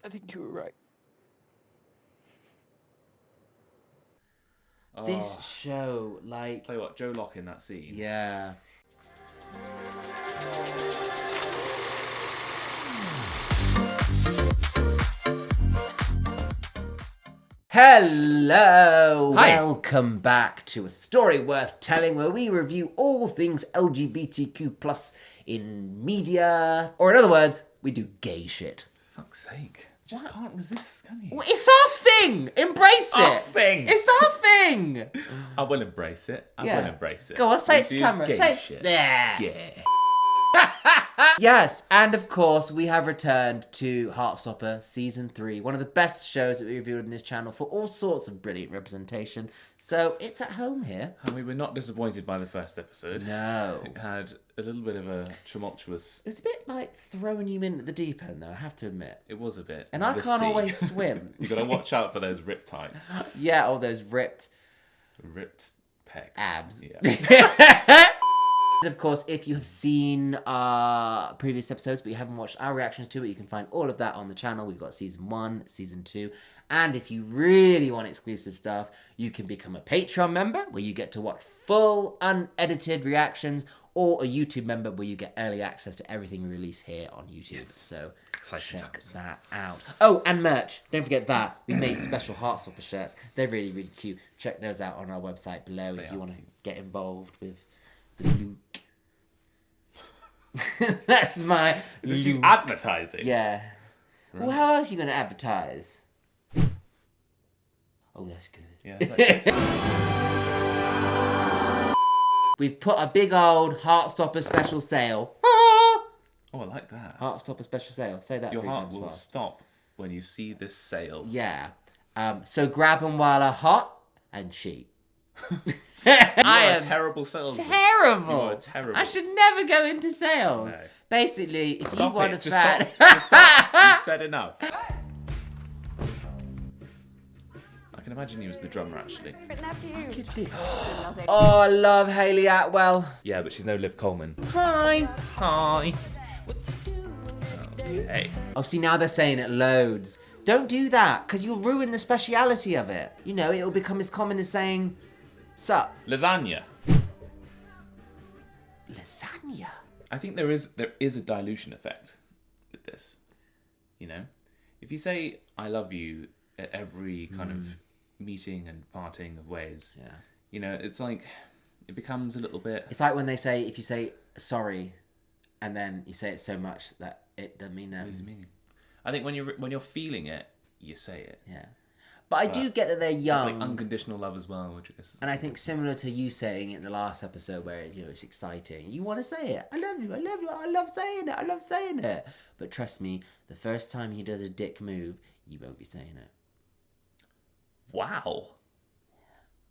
I think you were right. This show, like... Tell you what, Joe Locke in that scene. Yeah. Hello! Hi. Welcome back to A Story Worth Telling, where we review all things LGBTQ+ in media. Or in other words, we do gay shit. Fuck's sake. You just can't resist, can you? Well, it's our thing! Embrace it! Our thing! It's our thing! I will embrace it. I will embrace it. Go on, say We it to do camera. gay Say it. shit. Yeah. Yeah. Yes, and of course, we have returned to Heartstopper Season 3, one of the best shows that we reviewed on this channel for all sorts of brilliant representation. So, it's at home here. And we were not disappointed by the first episode. No. It had a little bit of a tumultuous... It was a bit like throwing you in at the deep end, though, I have to admit. It was a bit. And I The can't sea. always swim. You got to watch out for those riptides. Yeah, all those ripped Ripped pecs. abs. Yeah. Of course, if you have seen our previous episodes, but you haven't watched our reactions to it, you can find all of that on the channel. We've got Season 1, Season 2, and if you really want exclusive stuff, you can become a Patreon member, where you get to watch full, unedited reactions, or a YouTube member, where you get early access to everything we release here on YouTube. Yes. So Exciting check times. that out. Oh, and merch. Don't forget that. We made special Heartstopper shirts. They're really, really cute. Check those out on our website below if you want to get involved with the Luke. That's my... Is this you advertising? Yeah. Right. Well, how else are you going to advertise? Oh, that's good. Yeah, that's good. We've put a big old Heartstopper special sale. Oh, I like that. Heartstopper special sale. Say that Your 3 heart times will fast. stop when you see this sale. Yeah. So grab them while they're hot and cheap. You I are a am terrible salesman. terrible. You are terrible. I should never go into sales. No. Basically, if Stop you want it. a Just fan... stop. Just stop. You've said enough. I can imagine you as the drummer, actually. Could be. Oh, I love Hayley Atwell. Yeah, but she's no Liv Coleman. Hi. Hi. Hey. Oh, see, now they're saying it loads. Don't do that, because you'll ruin the speciality of it. You know, it'll become as common as saying, sup. Lasagna. Lasagna. I think there is a dilution effect with this. You know? If you say, I love you at every kind of meeting and parting of ways, Yeah. you know, it's like, it becomes a little bit... It's like when they say, if you say sorry, and then you say it so much that it doesn't mean What does it mean? I think when you're feeling it, you say it. Yeah. But I do get that they're It's young. like unconditional love as well, which I guess is... And I think similar to you saying it in the last episode where, you know, it's exciting. You want to say it. I love you. I love you. I love saying it. I love saying it. But trust me, the first time he does a dick move, you won't be saying it. Wow.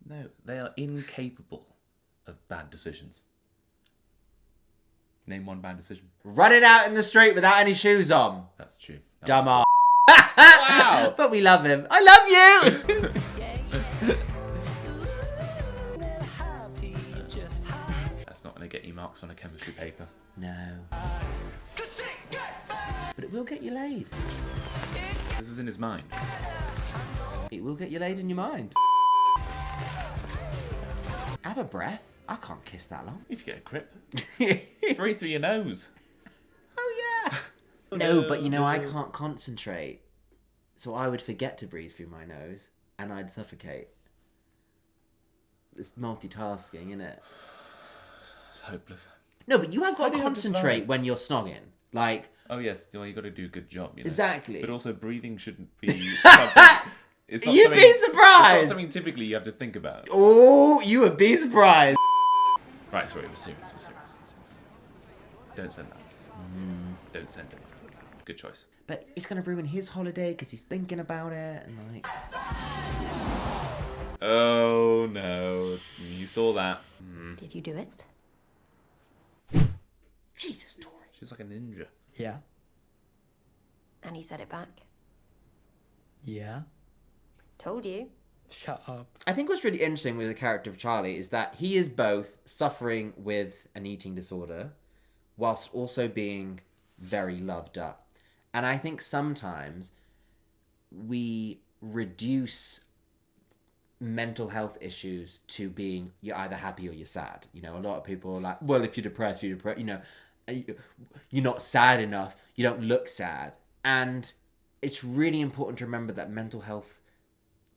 No, they are incapable of bad decisions. Name one bad decision. Running out in the street without any shoes on. That's true. Dumb ass. Wow. But we love him. I love you. That's not going to get you marks on a chemistry paper. No. But it will get you laid. This is in his mind. It will get you laid in your mind. Have a breath. I can't kiss that long. You need to get a grip. Breathe through your nose. Oh, yeah. No, but you know, I can't concentrate. So I would forget to breathe through my nose and I'd suffocate. It's multitasking, isn't it? It's hopeless. No, but you have got How to do you have to concentrate survive? when you're snogging. Like, Oh yes, you got to do a good job. You know? Exactly. But also, breathing shouldn't be. Something, it's not You'd something- be surprised. It's not something typically you have to think about. oh, you would be surprised. Right, sorry, we're serious. We're serious. Don't send that. Don't send it. Good choice. But it's going to ruin his holiday because he's thinking about it and like... Oh no, you saw that. Did you do it? Jesus, Tori. She's like a ninja. Yeah. And he said it back. Yeah. Told you. Shut up. I think what's really interesting with the character of Charlie is that he is both suffering with an eating disorder whilst also being very loved up. And I think sometimes we reduce mental health issues to being you're either happy or you're sad. You know, a lot of people are like, well, if you're depressed, you're depressed. You know, you're not sad enough. You don't look sad. And it's really important to remember that mental health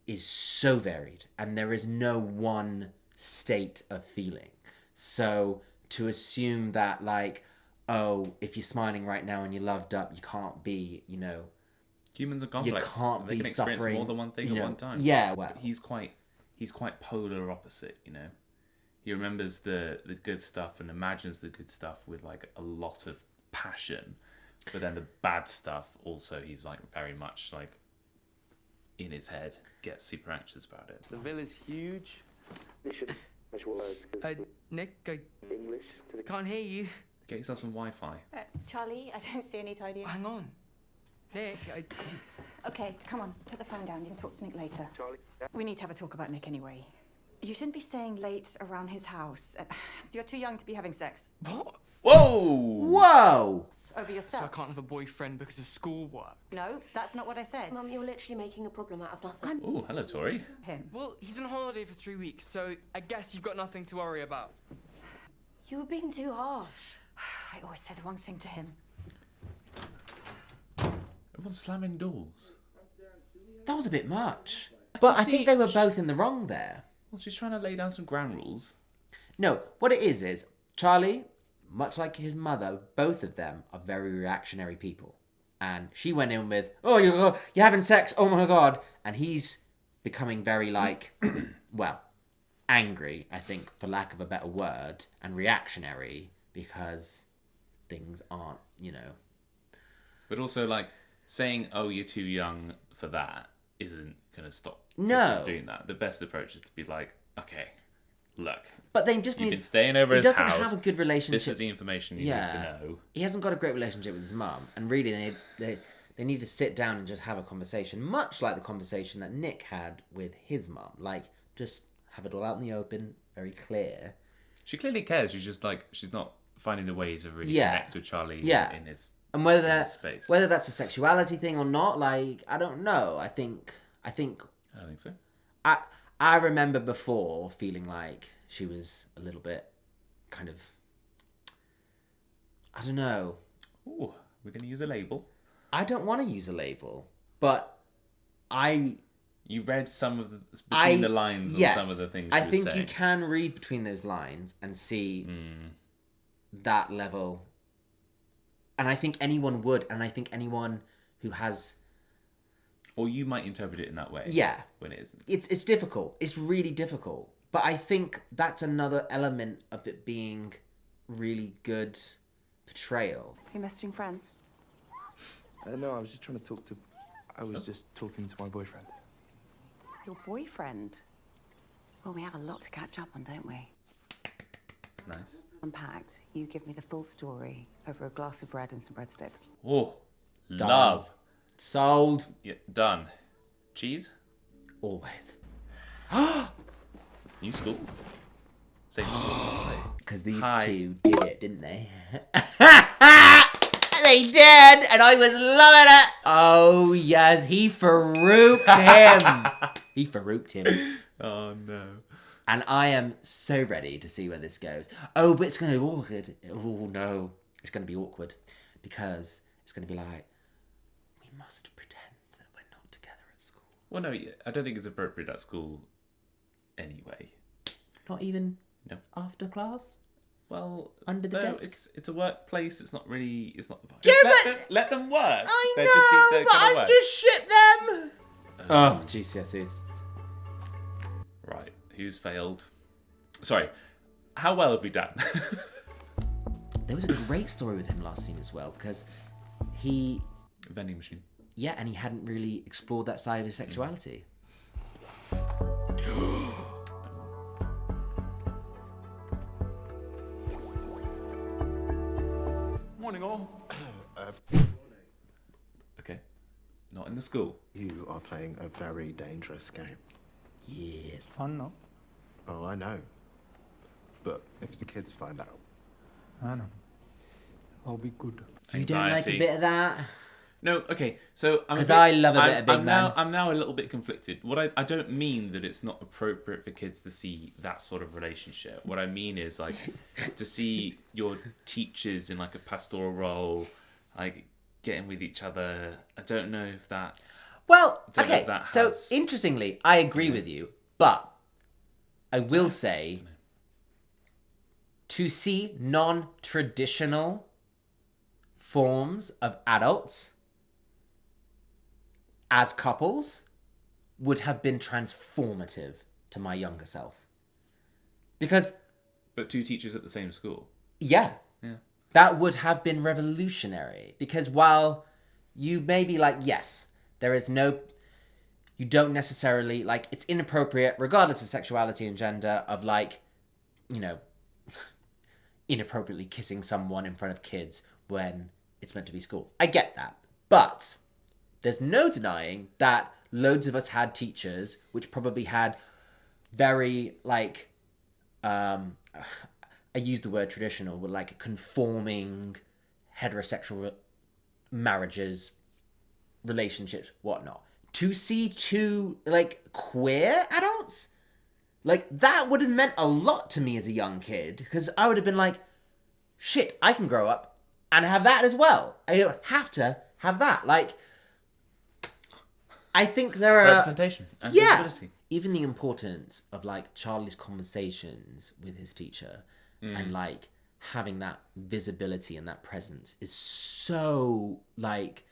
is so varied and there is no one state of feeling. So to assume that, like, oh, if you're smiling right now and you're loved up, you can't be, you know, Humans are complex. you can't they be can experience suffering more than one thing you at know, one time. Yeah, well, He's quite polar opposite, you know. He remembers the good stuff and imagines the good stuff with like a lot of passion, but then the bad stuff also he's like very much like in his head, gets super anxious about it. The villa's huge. You should visual words. 'Cause Nick, I English to the can't hear you. Get yourself some Wi-Fi. Charlie, I don't see any tidy. Hang on. Nick, Okay, come on, put the phone down. You can talk to Nick later. Charlie. We need to have a talk about Nick anyway. You shouldn't be staying late around his house. You're too young to be having sex. what? Whoa! whoa! Over So I yourself. can't have a boyfriend because of schoolwork? No, that's not what I said. Mum, you're literally making a problem out of nothing. Oh, hello, Tori. Him. Well, he's on holiday for 3 weeks, so I guess you've got nothing to worry about. You were being too harsh. I always say the wrong thing to him. Everyone's slamming doors. That was a bit much. But I See, think they were both in the wrong there. Well, she's trying to lay down some ground rules. No, what it is Charlie, much like his mother, both of them are very reactionary people. And she went in with, oh, you're having sex, oh my God. And he's becoming very like, well, angry, I think, for lack of a better word, and reactionary because things aren't, you know. But also, like, saying, oh, you're too young for that isn't going to stop kids No. from doing that. The best approach is to be like, okay, look, But they just you've need... been staying over he his doesn't house. have a good relationship. This is the information you need to know. He hasn't got a great relationship with his mum, and really they need to sit down and just have a conversation, much like the conversation that Nick had with his mum. Like, just have it all out in the open, very clear. She clearly cares. She's just like, she's not finding the ways to really Yeah. connect with Charlie Yeah. in his And space. whether that's a sexuality thing or not, like, I don't know. I think I don't think so. I remember before feeling like she was a little bit kind of, I don't know. Ooh, we're going to use a label. I don't want to use a label, but You read some of the between the lines yes, of some of the things I she was think saying. you can read between those lines and see that level. And I think anyone would, and I think anyone who has... Or you might interpret it in that way. Yeah. When it isn't. It's difficult. It's really difficult. But I think that's another element of it being really good portrayal. You messaging friends? No, I was just trying to talk to... I was just talking to my boyfriend. Your boyfriend? Well, we have a lot to catch up on, don't we? Nice. Unpacked. You give me the full story over a glass of red and some breadsticks. Oh, love. Sold. Yeah, done. Cheese? Always. New school? Same school. Because these Hi. two did it, didn't they? They did, and I was loving it. Oh, yes, he farouked him. He farouked him. Oh, no. And I am so ready to see where this goes. Oh, but it's going to be awkward. Oh, no. It's going to be awkward. Because it's going to be like, we must pretend that we're not together at school. Well, no, I don't think it's appropriate at school anyway. Not even No. after class? Well, Under the no, desk? It's a workplace. It's not really. It's not. Yeah, Let them work. I They're know, just, they're but gonna I've work. just shipped them. Oh, GCSEs. Right. Who's failed? Sorry. How well have we done? There was a great story with him last scene as well, because he, Vending machine. yeah, and he hadn't really explored that side of his sexuality. Morning, all. Okay. Not in the school. You are playing a very dangerous game. Yes. Fun, no? Oh, I know. But if the kids find out, I know. I'll be good. You don't like a Anxiety. bit of that? No, okay. So I'm a 'Cause bit- I love a bit of Big I'm Man. I'm now a little bit conflicted. What I don't mean that it's not appropriate for kids to see that sort of relationship. What I mean is like to see your teachers in like a pastoral role, like getting with each other. I don't know if that. Well, Don't know okay, if that so has- interestingly, I agree with you, but I will say to see non-traditional forms of adults as couples would have been transformative to my younger self. Because, But two teachers at the same school. yeah, Yeah. that would have been revolutionary. Because while you may be like, yes, there is no... You don't necessarily... Like, it's inappropriate, regardless of sexuality and gender, of like, you know, inappropriately kissing someone in front of kids when it's meant to be school. I get that. But there's no denying that loads of us had teachers which probably had very, like, I use the word traditional, but like conforming heterosexual marriages, relationships, whatnot. To see two, like, queer adults, like, that would have meant a lot to me as a young kid, because I would have been like, shit, I can grow up and have that as well. I don't have to have that. Like, I think there are... Representation and visibility. Even the importance of, like, Charlie's conversations with his teacher and, like, having that visibility and that presence is so, like,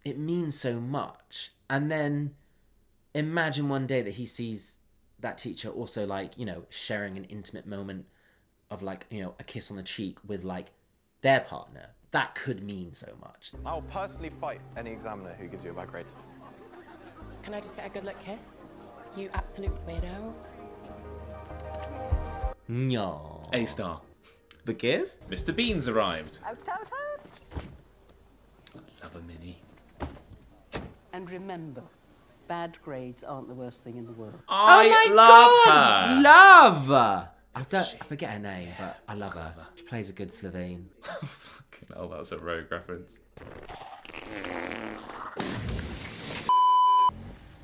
it means so much. And then imagine one day that he sees that teacher also, like, you know, sharing an intimate moment of, like, you know, a kiss on the cheek with, like, their partner. That could mean so much. I'll personally fight any examiner who gives you a bad grade. Can I just get a good look kiss? You absolute weirdo. No. A-star. The kiss? Mr. Bean's arrived. I love a mini. And remember, bad grades aren't the worst thing in the world. I love her. Love! I forget her name, but I love her. She plays a good Slovene. Fucking hell, that's a rogue reference.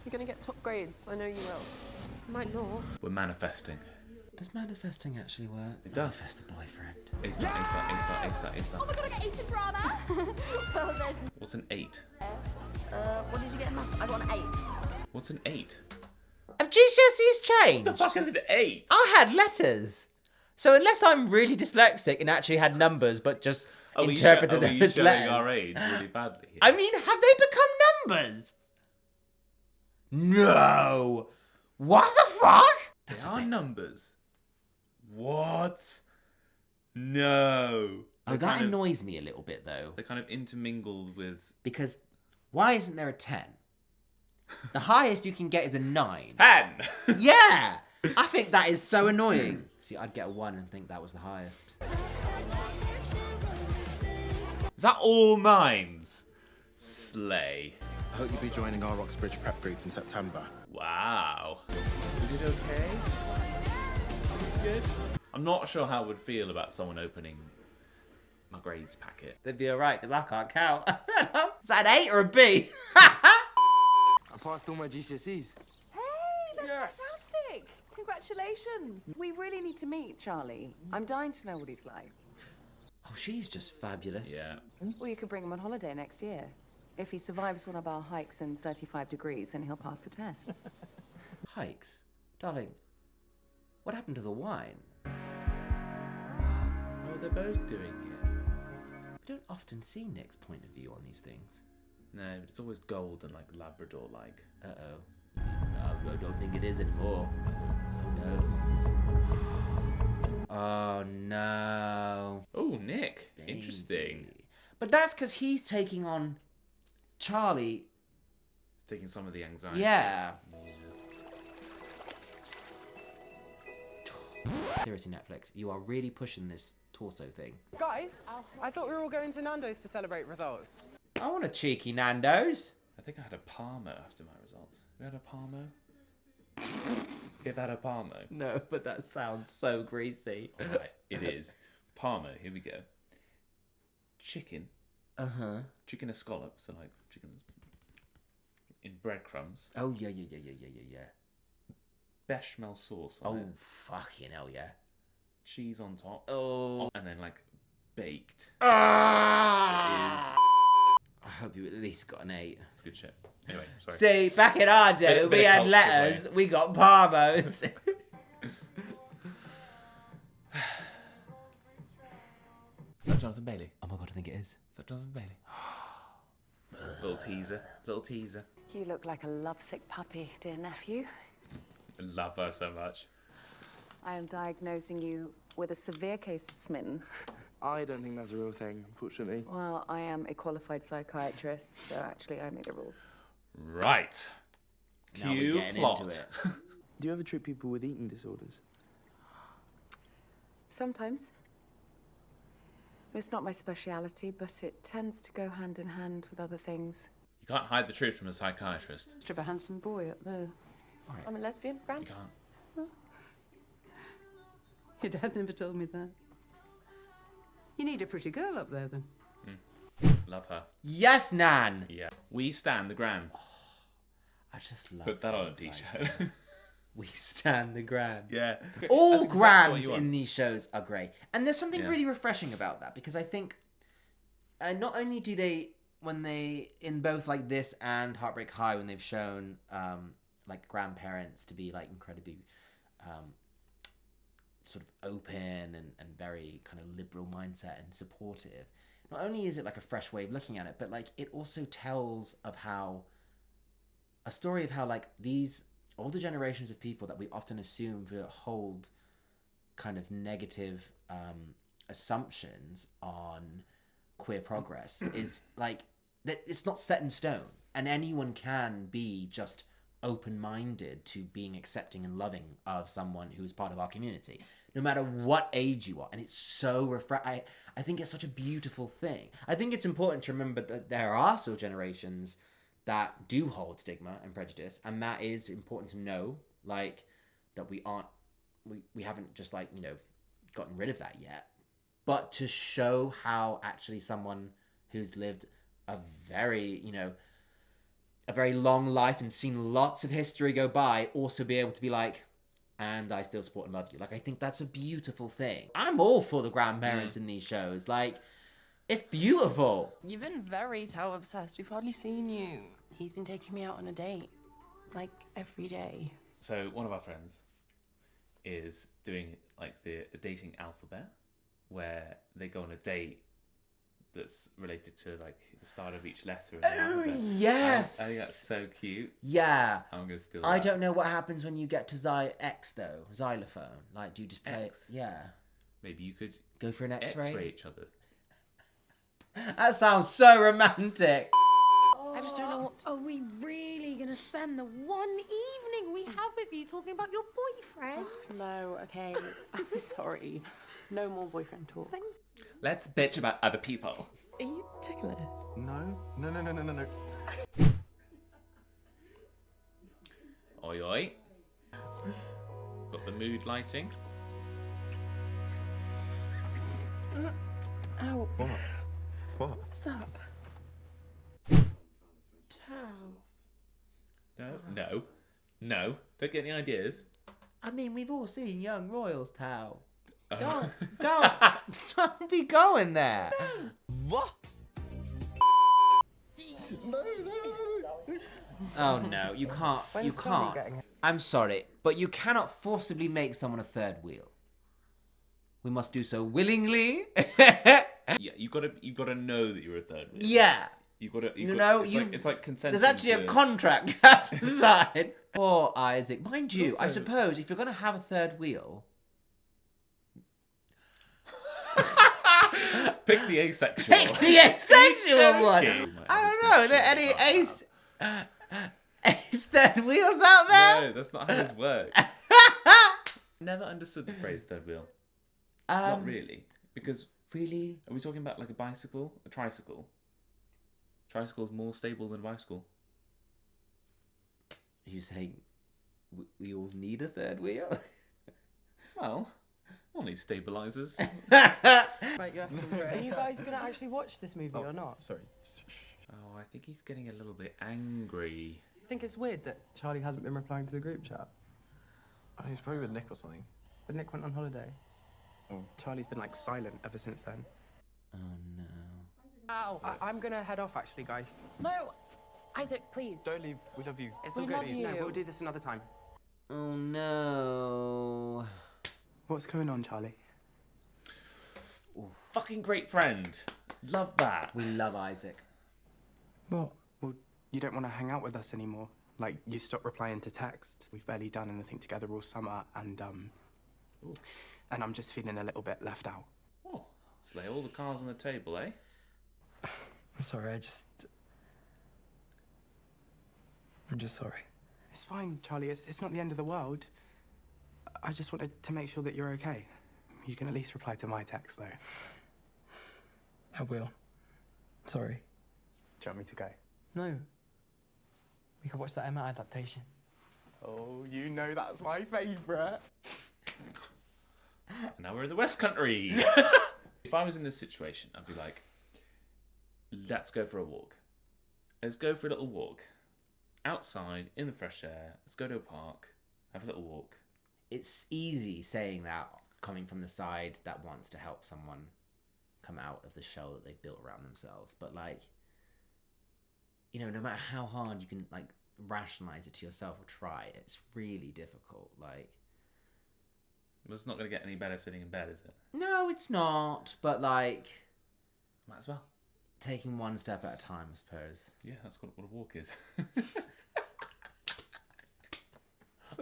You're gonna get top grades. I know you will. Might not. We're manifesting. Does manifesting actually work? It does. Manifest a boyfriend. A-star, A-star, A-star, A-star, A-star. Oh my god, I get 8 in drama! Well, there's... What's an 8? what did you get in maths? I got an 8. What's an 8? Have GCSEs changed? The fuck is an 8? I had letters. So unless I'm really dyslexic and actually had numbers, but just interpreted them as showing letters. our age really badly here? I mean, have they become numbers? No. What the fuck? They are numbers. What? No. Oh, They're that kind of- annoys me a little bit, though. They're kind of intermingled with... Because why isn't there a 10? The highest you can get is a 9. 10! Yeah! I think that is so annoying. See, I'd get a 1 and think that was the highest. Is that all 9s? Slay. I hope you'll be joining our Roxbridge prep group in September. Wow. We did okay? That's good. I'm not sure how I would feel about someone opening my grades packet. They'd be alright, because I can't count. Is that an 8 or a B? I passed all my GCSEs. Hey, that's fantastic! Congratulations. We really need to meet Charlie. I'm dying to know what he's like. Oh, she's just fabulous. Yeah. Or you could bring him on holiday next year. If he survives one of our hikes in 35 degrees, then he'll pass the test. Hikes? Darling, what happened to the wine? Oh, they're both doing it. We don't often see Nick's point of view on these things. No, but it's always gold and like Labrador-like. Uh-oh. I don't think it is anymore. Oh, no. Oh, no. Oh, Nick. Interesting. Baby. But that's because he's taking on Charlie. It's taking some of the anxiety. Yeah. Seriously, Netflix, you are really pushing this torso thing. Guys, I thought we were all going to Nando's to celebrate results. I want a cheeky Nando's. I think I had a Parmo after my results. You had a Parmo? You've had a Parmo? No, but that sounds so greasy. Alright, it is. Parmo, here we go. Chicken, Chicken escallops, so like chicken in breadcrumbs. Oh, yeah. Bechamel sauce on Oh, it. fucking hell, yeah. Cheese on top. Oh. And then like baked. I hope you at least got an 8. It's good shit. Anyway, sorry. See, back in our day, Bit we of had culture letters, for you. we got parmos. Is that Jonathan Bailey? Oh my god, I think it is. Is that Jonathan Bailey? Little teaser. Little teaser. You look like a lovesick puppy, dear nephew. I love her so much. I am diagnosing you with a severe case of smitten. I don't think that's a real thing, unfortunately. Well, I am a qualified psychiatrist, so actually I make the rules. Right. Now we're Cue getting plot. into it. Do you ever treat people with eating disorders? Sometimes. It's not my speciality, but it tends to go hand in hand with other things. You can't hide the truth from a psychiatrist. Must have a handsome boy up there. I'm a lesbian, Gran. You can't. Your dad never told me that. You need a pretty girl up there, then. Love her. Yes, Nan! Yeah. We stand the Gran. I just love Put that on a things t-shirt. like that. We stand the Gran. Yeah. All That's exactly what Grans you want. in these shows are great. And there's something Yeah. really refreshing about that, because I think not only do they, when they, in both like this and Heartbreak High, when they've shown like grandparents to be like incredibly sort of open and very kind of liberal mindset and supportive, not only is it like a fresh way of looking at it, but like it also tells of how a story of how like these older generations of people that we often assume will hold kind of negative assumptions on queer progress is like that it's not set in stone, and anyone can be just open-minded to being accepting and loving of someone who is part of our community, no matter what age you are. And it's so I think it's such a beautiful thing. I think it's important to remember that there are still generations that do hold stigma and prejudice, and that is important to know, like that we haven't just like, you know, gotten rid of that yet, but to show how actually someone who's lived a very, you know, a very long life and seen lots of history go by also be able to be like, and I still support and love you. Like, I think that's a beautiful thing. I'm all for the grandparents in these shows. Like, it's beautiful. You've been very Tao obsessed. We've hardly seen you. He's been taking me out on a date, like, every day. So one of our friends is doing like the dating alphabet, where they go on a date that's related to like the start of each letter in the alphabet. Yes. I think that's so cute. Yeah. I'm gonna steal that. I don't know what happens when you get to X though. Xylophone. Like, do you just play X? it? Yeah. Maybe you could Go for an X-ray. X-ray each other. That sounds so romantic. I just don't know what. Are we really gonna spend the one evening we have with you talking about your boyfriend? No, okay. I'm sorry. No more boyfriend talk. Let's bitch about other people. Are you ticklish? No. Oi oi. Got the mood lighting. Ow. What? What's up? No. Don't get any ideas. I mean, we've all seen Young Royals, Tao. Oh. Don't be going there. What? Oh no, you can't. You can't. I'm sorry, but you cannot forcibly make someone a third wheel. We must do so willingly. Yeah, you gotta know that you're a third wheel. Yeah. It's like consenting. There's actually a contract you have to sign. Poor Isaac. Mind you, I Also- suppose if you're going to have a third wheel... Pick the asexual. Pick the asexual one! Okay. I don't know, are there any ace third wheels out there? No, that's not how this works. Never understood the phrase third wheel. Not really. Because, Really? are we talking about like a bicycle? A tricycle? Tricycle is more stable than a bicycle. Are you saying we all need a third wheel? Well, Well, need stabilizers. Right, you're asking for it. Are you guys going to actually watch this movie or not? Sorry. Oh, I think he's getting a little bit angry. I think it's weird that Charlie hasn't been replying to the group chat. Oh, he's probably with Nick or something. But Nick went on holiday. Oh. Charlie's been like silent ever since then. Oh no. Ow! I'm gonna head off actually, guys. No, Isaac, please. Don't leave. We love you. It's We all good. love you. No, we'll do this another time. Oh no. What's going on, Charlie? Fucking great friend. Love that. We love Isaac. What? Well, you don't want to hang out with us anymore. Like, you stopped replying to texts. We've barely done anything together all summer, and I'm just feeling a little bit left out. Oh, let's lay all the cards on the table, eh? I'm sorry, I'm just sorry. It's fine, Charlie. It's not the end of the world. I just wanted to make sure that you're okay. You can at least reply to my text, though. I will. Sorry. Do you want me to go? No. We could watch that Emma adaptation. Oh, you know that's my favourite. And now we're in the West Country. If I was in this situation, I'd be like, let's go for a walk. Let's go for a little walk. Outside, in the fresh air. Let's go to a park. Have a little walk. It's easy saying that coming from the side that wants to help someone come out of the shell that they've built around themselves. But like, you know, no matter how hard you can like rationalize it to yourself or try, it's really difficult. Like, Well, it's not going to get any better sitting in bed, is it? no, it's not. But like, Might as well. taking one step at a time, I suppose. Yeah, that's what a walk is.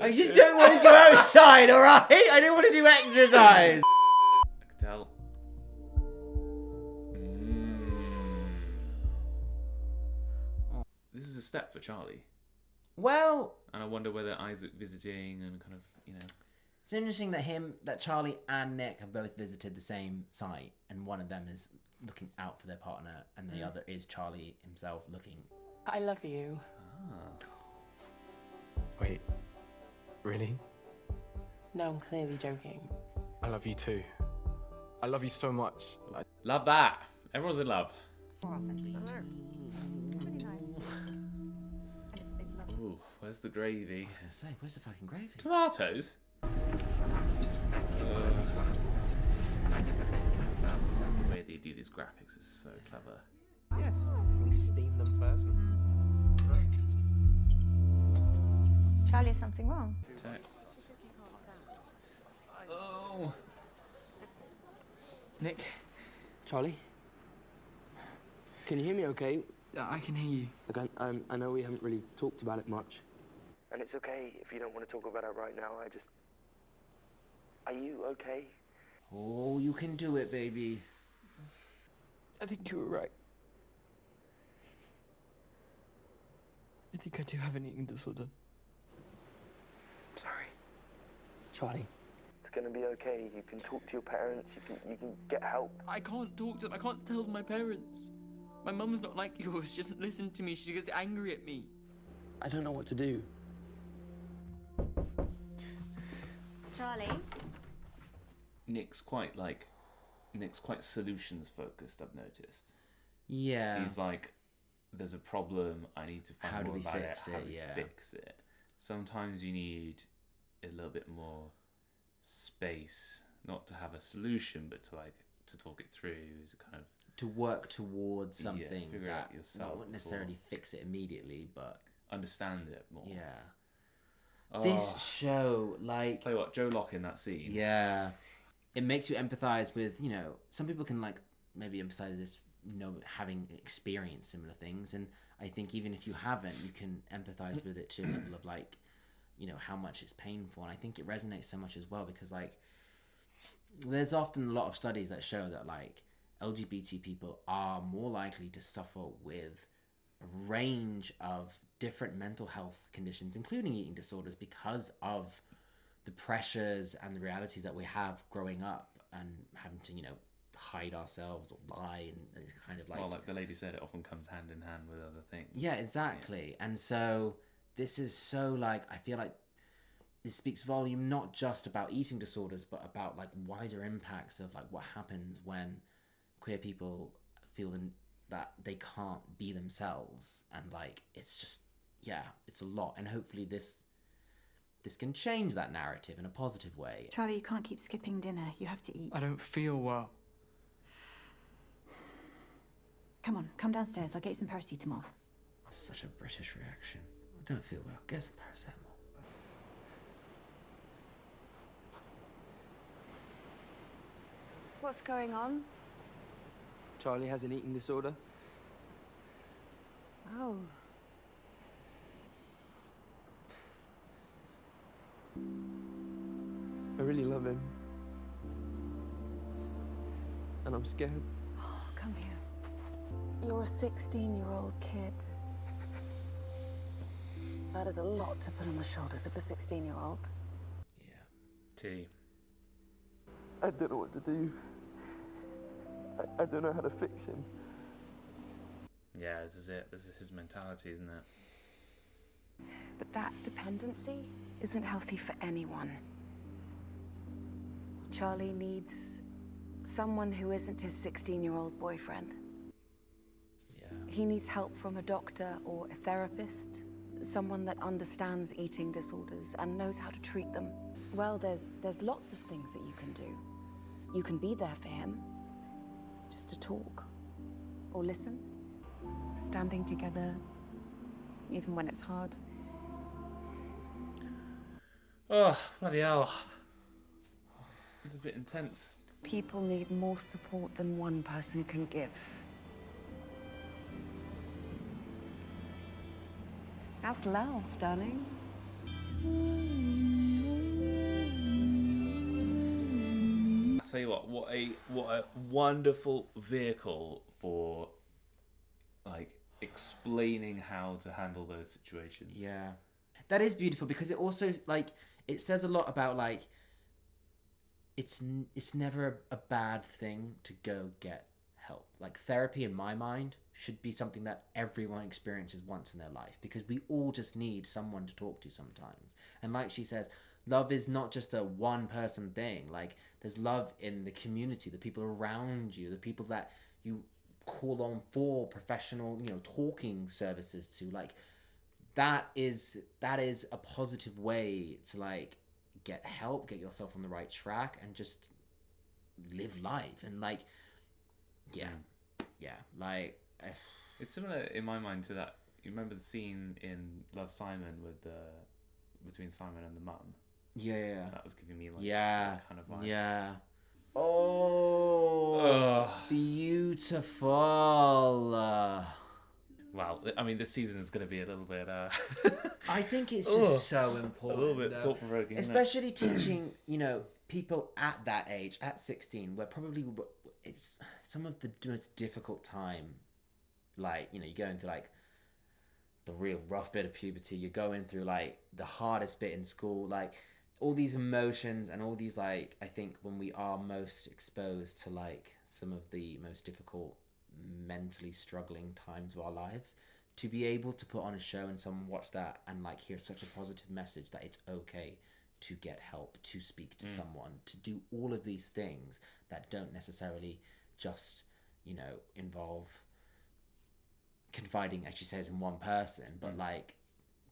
I just don't want to go outside, all right? I don't want to do exercise. I can tell. This is a step for Charlie. Well, And I wonder whether Isaac visiting and kind of, you know... it's interesting that Charlie and Nick have both visited the same site, and one of them is looking out for their partner, and the other is Charlie himself looking. I love you. Wait. Really? No, I'm clearly joking. I love you too. I love you so much. Love that. Everyone's in love. Ooh, where's the gravy? I was gonna say, where's the fucking gravy? Tomatoes? The way they do these graphics is so clever. Yes. We steam them first. Charlie, is something wrong? Text. Oh. Nick, Charlie? Can you hear me okay? I can hear you. Look, I know we haven't really talked about it much. And it's okay if you don't want to talk about it right now. Are you okay? Oh, you can do it, baby. I think you were right. I think I do have an eating disorder. Sorry. Charlie? It's gonna be okay. You can talk to your parents. You can get help. I can't talk to them. I can't tell my parents. My mum's not like yours. She doesn't listen to me. She gets angry at me. I don't know what to do. Charlie? Nick's quite solutions focused, I've noticed. Yeah. He's like, there's a problem, I need to find How do more we about fix it, how it, do we yeah. fix it. Sometimes you need a little bit more space, not to have a solution, but to talk it through, to kind of to work towards something figure that out yourself not necessarily fix it immediately, but understand it more. yeah. Oh, This show, like, tell you what, Joe Locke in that scene. yeah, it makes you empathize with, you know, some people can like maybe emphasize this, you know, having experienced similar things, and I think even if you haven't, you can empathize with it to a level of like, you know, how much it's painful, and I think it resonates so much as well because like there's often a lot of studies that show that like LGBT people are more likely to suffer with a range of different mental health conditions, including eating disorders, because of the pressures and the realities that we have growing up and having to, you know, hide ourselves or lie and kind of like... Well, like the lady said, it often comes hand in hand with other things. Yeah, exactly. Yeah. And so this is so like, I feel like this speaks volume not just about eating disorders, but about like wider impacts of like what happens when queer people feel that they can't be themselves, and like it's just it's a lot, and hopefully this can change that narrative in a positive way. Charlie, you can't keep skipping dinner. You have to eat. I don't feel well. Come on, come downstairs. I'll get you some paracetamol. Such a British reaction. I don't feel well. Get some paracetamol. What's going on? Charlie has an eating disorder. Oh. I really love him. And I'm scared. Oh, come here. You're a 16-year-old kid. That is a lot to put on the shoulders of a 16-year-old. T. I don't know what to do. I don't know how to fix him. Yeah, this is it. This is his mentality, isn't it? But that dependency isn't healthy for anyone. Charlie needs someone who isn't his 16-year-old boyfriend. Yeah. He needs help from a doctor or a therapist, someone that understands eating disorders and knows how to treat them. Well, there's lots of things that you can do. You can be there for him, just to talk or listen, standing together, even when it's hard. Oh, bloody hell. This is a bit intense. People need more support than one person can give. That's love, darling. I tell you what a wonderful vehicle for like explaining how to handle those situations. Yeah. That is beautiful because it also like it says a lot about like it's never a bad thing to go get help. Like therapy in my mind should be something that everyone experiences once in their life because we all just need someone to talk to sometimes. And like she says, love is not just a one person thing. Like there's love in the community, the people around you, the people that you call on for professional, talking services to. Like that is a positive way to like get help, get yourself on the right track and just live life. And like like it's similar in my mind to that. You remember the scene in Love, Simon with between Simon and the mum? Yeah. That was giving me like that kind of vibe. Yeah. Oh, beautiful. Well, I mean, this season is going to be a little bit. I think it's just so important. A little bit thought-provoking, especially teaching, people at that age, at 16, where probably it's some of the most difficult time. Like, you're going through like the real rough bit of puberty. You're going through like the hardest bit in school, like all these emotions and all these like. I think when we are most exposed to like some of the most difficult, mentally struggling times of our lives, to be able to put on a show and someone watch that and like hear such a positive message that it's okay to get help, to speak to someone, to do all of these things that don't necessarily just involve confiding, as she says, in one person, but like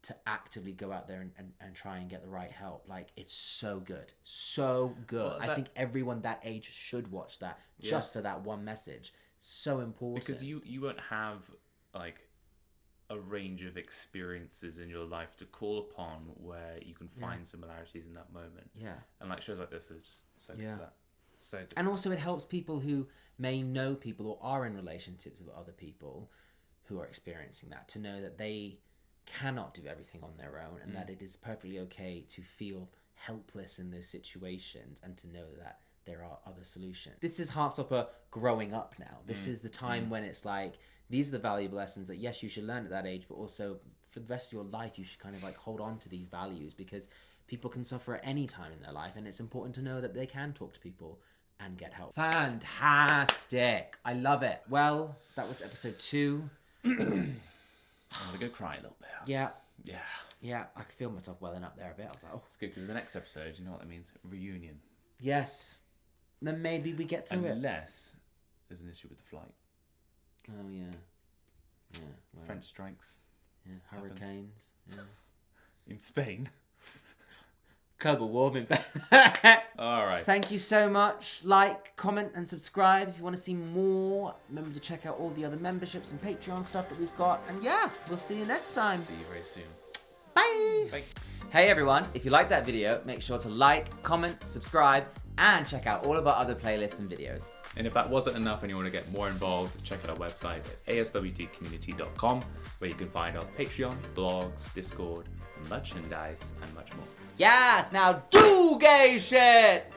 to actively go out there and try and get the right help. Like it's so good. Well, I think everyone that age should watch that just for that one message. So important, because you won't have like a range of experiences in your life to call upon where you can find similarities in that moment. And like shows like this are just so good for that. So good. And also it helps people who may know people or are in relationships with other people who are experiencing that to know that they cannot do everything on their own and that it is perfectly okay to feel helpless in those situations and to know that there are other solutions. This is Heartstopper growing up now. This is the time when it's like, these are the valuable lessons that, yes, you should learn at that age, but also for the rest of your life, you should kind of like hold on to these values because people can suffer at any time in their life and it's important to know that they can talk to people and get help. Fantastic. I love it. Well, that was episode 2. I'm gonna me go cry a little bit. Yeah. Yeah. Yeah, I could feel myself welling up there a bit. I was like, oh. It's good because the next episode, you know what that means? Reunion. Yes. Then maybe we get through it. Unless there's an issue with the flight. Oh, yeah. Yeah. Well, French strikes. Yeah, hurricanes. Yeah. In Spain. Global warming. All right. Thank you so much. Like, comment, and subscribe if you want to see more. Remember to check out all the other memberships and Patreon stuff that we've got. And yeah, we'll see you next time. See you very soon. Bye. Bye. Hey everyone, if you liked that video, make sure to like, comment, subscribe, and check out all of our other playlists and videos. And if that wasn't enough and you want to get more involved, check out our website at aswtcommunity.com, where you can find our Patreon, blogs, Discord, merchandise, and much more. Yes, now do gay shit!